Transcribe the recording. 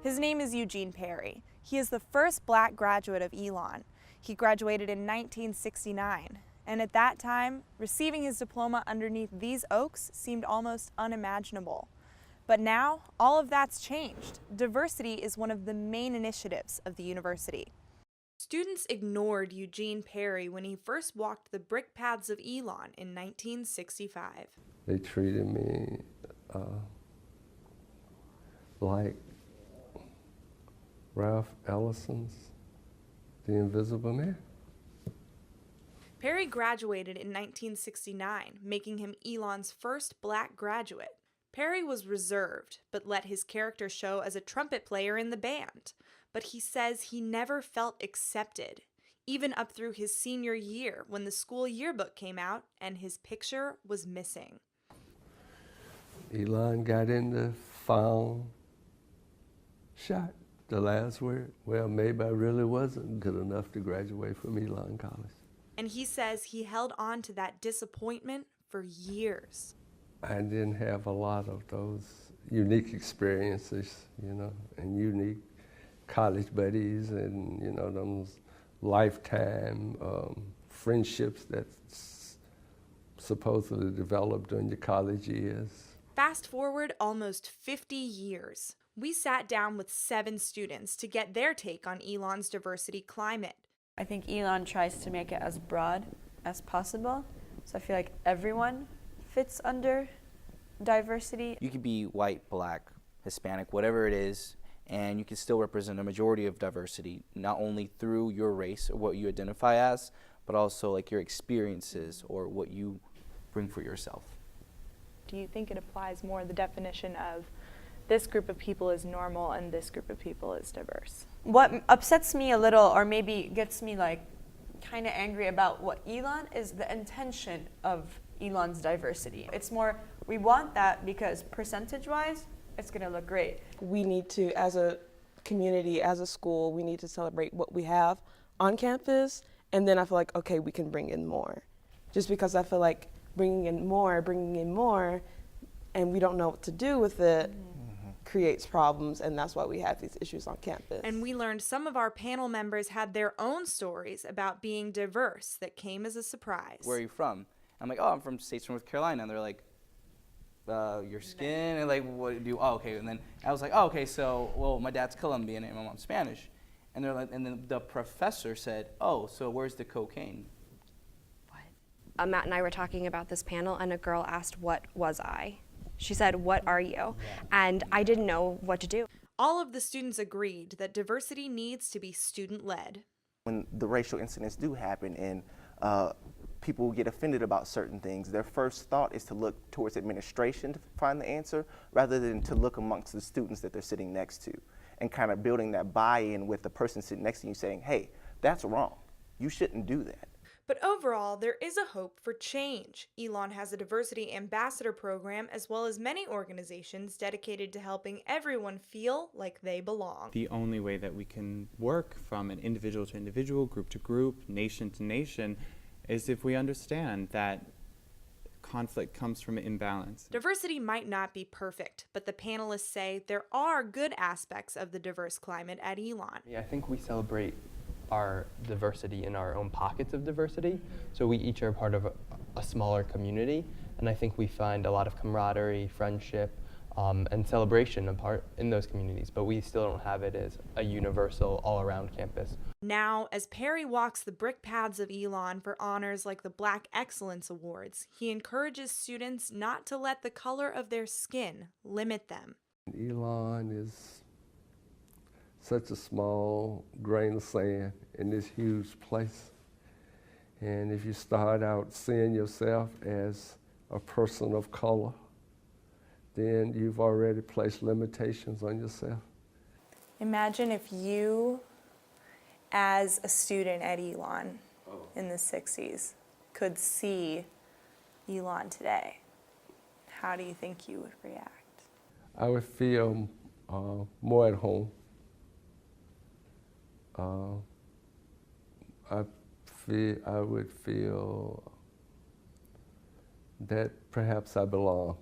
His name is Eugene Perry. He is the first black graduate of Elon. He graduated in 1969, and at that time, receiving his diploma underneath these oaks seemed almost unimaginable. But now, all of that's changed. Diversity is one of the main initiatives of the university. Students ignored Eugene Perry when he first walked the brick paths of Elon in 1965. They treated me like Ralph Ellison's The Invisible Man. Perry graduated in 1969, making him Elon's first black graduate. Perry was reserved, but let his character show as a trumpet player in the band. But he says he never felt accepted, even up through his senior year when the school yearbook came out and his picture was missing. Elon got in the found shot. The last word, well, maybe I really wasn't good enough to graduate from Elon College. And he says he held on to that disappointment for years. I didn't have a lot of those unique experiences, and unique college buddies and, those lifetime friendships that's supposedly developed during your college years. Fast forward almost 50 years. We sat down with 7 students to get their take on Elon's diversity climate. I think Elon tries to make it as broad as possible, so I feel like everyone fits under diversity. You could be white, black, Hispanic, whatever it is, and you can still represent a majority of diversity, not only through your race or what you identify as, but also like your experiences or what you bring for yourself. Do you think it applies more the definition of this group of people is normal and this group of people is diverse? What upsets me a little, or maybe gets me kind of angry about what Elon is the intention of Elon's diversity. It's more, we want that because percentage-wise, it's going to look great. We need to, as a community, as a school, we need to celebrate what we have on campus, and then I feel like, okay, we can bring in more. Just because I feel like bringing in more, and we don't know what to do with it, creates problems, and that's why we have these issues on campus. And we learned some of our panel members had their own stories about being diverse that came as a surprise. Where are you from? I'm like, oh, I'm from States, North Carolina. And they're like, your skin? And like, what do you, oh, okay. And then I was like, oh, okay, so, well, my dad's Colombian and my mom's Spanish. And they're like, and then the professor said, oh, so where's the cocaine? Matt and I were talking about this panel, and a girl asked, what was I? She said, what are you? And I didn't know what to do. All of the students agreed that diversity needs to be student-led. When the racial incidents do happen and people get offended about certain things, their first thought is to look towards administration to find the answer rather than to look amongst the students that they're sitting next to and kind of building that buy-in with the person sitting next to you saying, hey, that's wrong. You shouldn't do that. But overall, there is a hope for change. Elon has a diversity ambassador program as well as many organizations dedicated to helping everyone feel like they belong. The only way that we can work from an individual to individual, group to group, nation to nation, is if we understand that conflict comes from imbalance. Diversity might not be perfect, but the panelists say there are good aspects of the diverse climate at Elon. Yeah, I think we celebrate our diversity in our own pockets of diversity. So we each are part of a smaller community, and I think we find a lot of camaraderie, friendship, and celebration apart in those communities, but we still don't have it as a universal all-around campus. Now, as Perry walks the brick paths of Elon for honors like the Black Excellence Awards, he encourages students not to let the color of their skin limit them. Elon is such a small grain of sand in this huge place. And if you start out seeing yourself as a person of color, then you've already placed limitations on yourself. Imagine if you, as a student at Elon in the 60s, could see Elon today. How do you think you would react? I would feel more at home. I would feel that perhaps I belong.